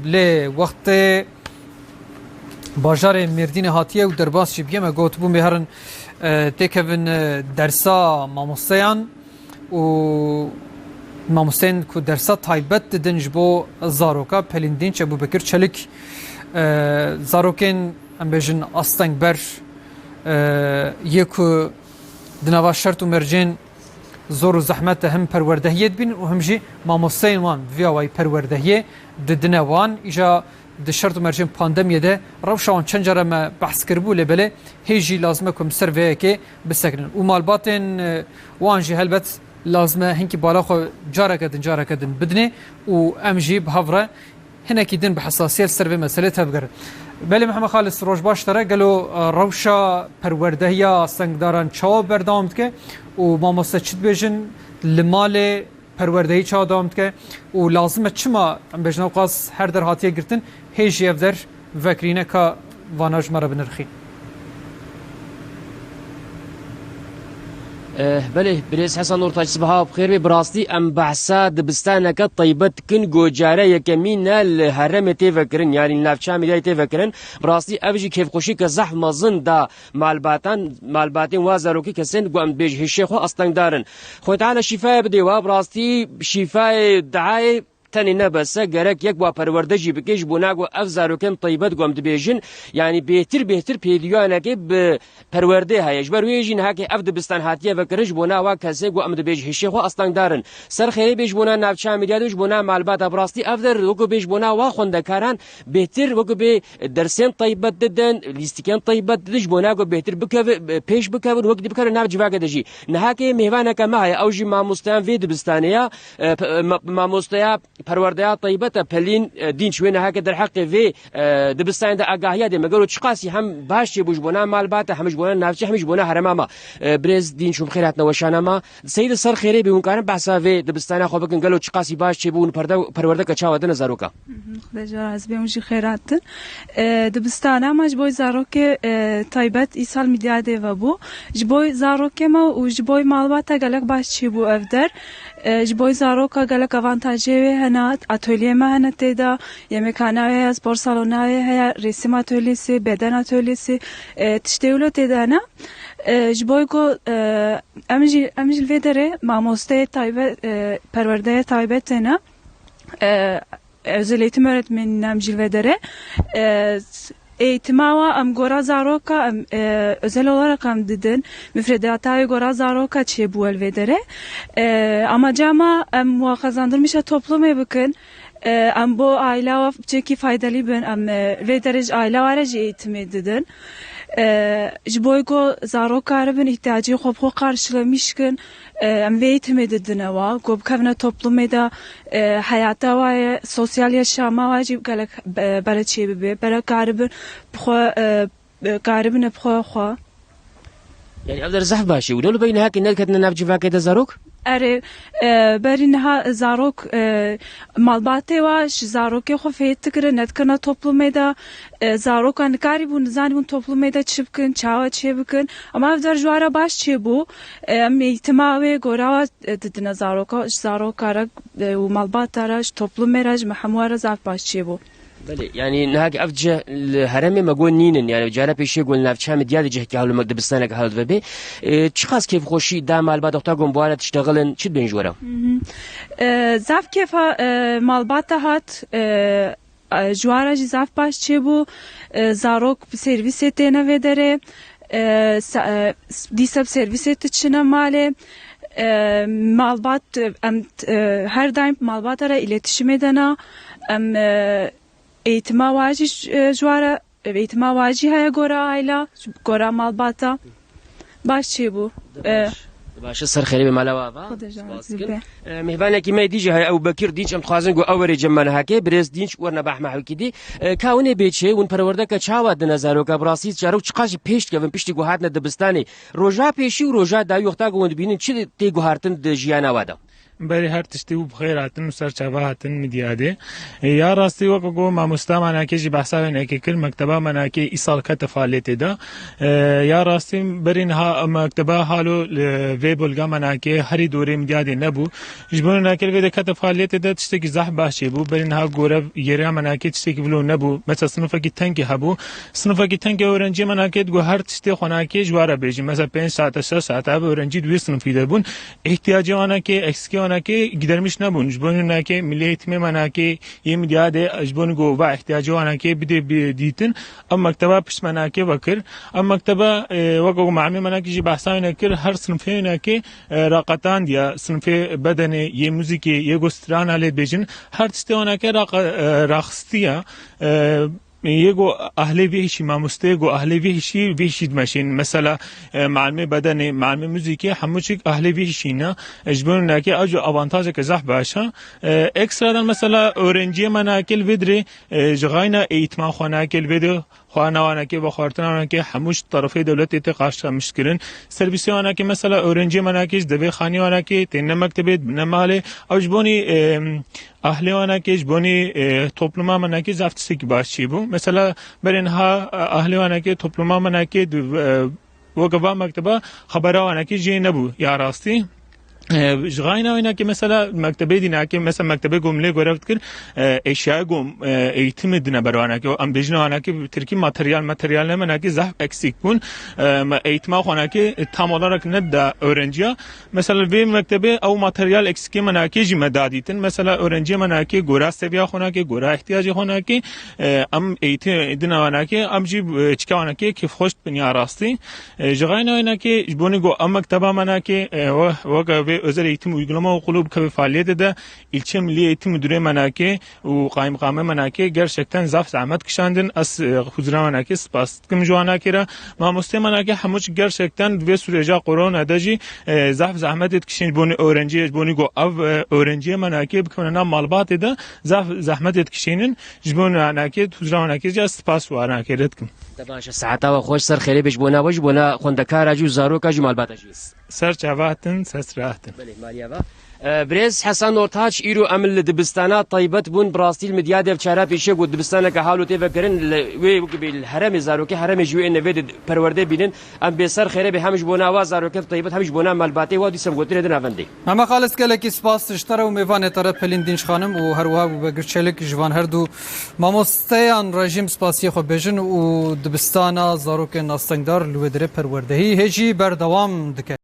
لی وقت باجار مردین هاتیه و درباس چی بگیم گوت بوم بهرن تکون درسا ماموسیان و ماموسین کو درسا تایبت دنج بو زاروکا پلیندین چه بو بکر چلک زاروکین ام بجن استنگ بر یکو دنوا شرط و مرجین زور و زحمت هم پروردهیت بین و همجی ماموسین وان ویاوی پروردهیه دنوان ایجا د شرط و مرجین پاندمیه ده روشان چند جاره ما بحث کربو لبله هیجی لازمه کم سرویه که بسکنن و مالباتن وانجی هلبت لازمه هنکی بالا خو جاره کدن بدنه و امجی بهفره هنکی دن بحساسیت سروی مسئله تبگر بله محمد خالص روش باش تره گلو روشا پروردهیا سنگداران چاو بردامد که و ما مستچد بیجن لمال پروردهی چاو دامد که و لازمه چما بیجن اوقاس هر در هاتیه گرتن هیچ یفدر وکرینه که واناج مرا بنرخی بله بريس حسن نور تاج صباح بخير براستي ام بحثا دبستانك طيبت كن جوجاره يكمين الهرم تفكرن يعني نافشام داي تفكرن براستي ابجي كيف خوشي كزح مزن دا مالباتين وازاروكي كسن قام بيج الشيخ اصلا دارن خو تعالى شفاء بديوا براستي شفاء دعاي تاني نبسه جرك يكبر پروردهی بکش بناگو افزارو کن طیبت قام دبیجن يعني بهتر پیدیوانه که پرورده هایش برویجین هاکی افد بستان هاتیه و کرج بنا و کسی قام دبیج هشی خو اصلا دارن سر خیلی بیج بنا نافچه میدیدش بنا معلومات ابراستی افدر وگو بیج بنا و خوندکاران بهتر وگو به درسین طیبت ددن لیستیکن طیبت ددش بناگو بهتر پیش بکن وقت بکن ناب جواگه دجی نهاکی مهوانه که ما هی اوجی ماموستان وید بستانیا ماموستیا پرورده طیبت پلین دین شوینه هاکی در حق وی دبستان دا آگاهی ده مگرو چقاسی هم باشه بوج بنا معلومات همش بنا نافچه همش بنا حرماما برز دین شوم خیرات نوشانما سید سر خیری بیون کارن بحثا وی دبستان خو بکن گلو چقاسی باشه بون پرورده کچاو دن زاروکا خدا جار از بیون جی خیرات دبستان ماج بوی زاروک طیبت ایسال میداده و بو جبوی زاروک ما و جبوی معلومات گلک باشه بو افدر جبوی زاروکا گلک avantajı هنات atölye ما هنات تدا yemekhaneye spor salonaya هيا resim atölyesi beden atölyesi tiştevlo تدا نه جبوی کو امجل vedere mamoste taybet perverdeye taybet ne özel eğitim öğretmeni amjil vedere eğitimava am gora zaroka özel olarak am dedin müfredatayı gora zaroka çe bu elvedere ama cama muhafazandırmış topluma bakın am bu aile çeki faydalı ben am vedere aile aracı eğitimi dedin جبويكو زاروكا ربن احتياجي خوب karşılamışkın eğitim dedine va gob kavna toplumda hayata ve sosyal yaşama vacip galak baraçi be bara garibin garibin bxo يعني أقدر زحف باشي ولو بين هاك الناس كنا نبجي فاكيدا زاروك أري برينها زاروك مالباتي واش زاروك خو فيت تكره نتكنا toplumda زاروك an garibun zanibun toplumda çıpkın çava çebkın ama evder juara baş çebu eğitima ve gora dedine zaroka و malbatara toplumda mahmuara zaf baş çebu بله يعني نهاك أفجع الهرم ما قول نينن يعني جارة بيشي قول نافشام ديالي جه كهلو مقدم بستانك هالد وبي تشخاص كيف خوشي دام مالبات أختاقون بوالا تشتغلن شد بين جورا زاف كيف مالبات هات جوارا جي زاف باش چبو زاروك سيرفيس تينا vedere ديسب سيرفيس تشنا مالي malbat her daim malbatara iletişim edene eğitime vaci juara eğitime vaci haya gora aile gora malbata başçı bu باشه سر خیلی به مالا وابا مهبانه کی میدیجه های او بکر دیج ام خوازن گو اوری جمانه هاکی برز دیج ورنا بحمه هاکی دی کاونه بیچه ون پرورده که چاوا د نظارو که براسی چارو چقاش پیشت که پیشتی گو هات نه دبستانی روجا پیشی و روجا دا یوختا گوند بینن چی تی گو هارتن د جیانا وادا بری هر تشتی و بخیر هاتن و سرچاوه هاتن مدیاده یا راستی وقت گو ماموستا مناکی جی بحثا نکی کل مکتبه مناکی ایسال کت فعالیت دا یا راستی برین ها مکتبه حالو وی بولگا مناکی هری دوره مدیاده نبو جبون ناکل وی کت فعالیت دا تشتی کی زح باشی بو برین ها گوره یرا مناکی تشتی کی بلو نبو مثلا صنفه کی تنکی هبو صنفه کی تنکی اورنجی مناکی گو هر تشتی خناکی جواره بیجی مثلا 5 ساعت 6 ساعت اورنجی دوی صنفی دبون احتیاجی آنها که اکسکی که gidermiş nebun jbonu ki milli eğitimi mana ki yem diyade jbonu go va ihtiyacı ana ki bir ditin ama mektaba pişmana ki bakır ama mektaba vako ma'mi mana ki bahsana ki her sınıfına ki raqatan diye sınıfı bedeni ye müziki ye gösteren alet bejin her tiste ona ki raqstiya يجو أهل فيشي ما مستيجو أهل فيشي دمشين مثلا معلم بدني معلم موسيقي حموشك أهل فيشينا إجبرنا كي أجو أفانتاج كزح باشا إكسترا مثلا أورنجي مناكل فيدري جغاينا إيتما خناكل فيديو خوانا وانا که با خارتنا وانا که هموش طرفی دولتی تقاش مشکلن سرویسی وانا که مثلا اورنجی وانا که دبی خانی وانا که تن مکتبت نماله اوجبونی اهلی وانا که جبونی topluma وانا که زفتسی کی باش بو مثلا برین ها اهلی وانا که topluma وانا که وقفا مکتبه خبره وانا که جی نبو یا راستی جغاینا اینا که مثلا مکتبه دینا که مثلا مکتبه گمله گرفت کر اشیاء گم eğitim edine berwana ki am bejna ana ki Türkiye materyal ne mana ki zah eksik bun eğitim ana ki tam olarak ne da öğrenciye mesela bir mektebe o materyal eksik mana ki jimedaditin mesela öğrenciye mana ki gora seviye ana ki gora ihtiyacı ana ki am eğitim edine ana ki am jib çıka ana ki kif hoş benya rasti jغayna ana ki bunu go am mektebe mana ki ve özel eğitim uygulama okulu gibi faaliyette de ilçe milli eğitim müdürü manaki ve kaymakame manaki gerçekten zahmet kişandın as huzura manaki spastım joana kira mamuste manaki hamuç gerçekten ve sürece korona daji zahmet etkişin bunu öğrenci bunu go av öğrenciye manaki bükmena malbat da zahmet etkişinin bunu manaki huzura manaki spas var kiretkim باشه ساعتا و خوش سر خیلی بش بونا باش بونا خوندکار اجو زارو کاجو مالبات اجو سر چاواتن سسراتن بله مالیا با برز حسن اورتاچ ایرو عمل دبستانا طيبت بون براستيل مديا دف چارا پیشه گود دبستانا که حالو تفکرن وی بیل حرم زارو که حرم جو ان ود پرورده بینن ام به سر خیلی به همش بونا و زارو که طيبت همش بونا مالباتی و دیسم گوتره دن افندی اما خالص کله کی سپاس اشتره و میوان طرف پلیندینش خانم و هر وها بگرچلک جوان هر دو ماموستیان رژیم سپاسی خو بجن و دبستانا زارو که ناستنگدار لودره پروردهی هجی بردوام دکه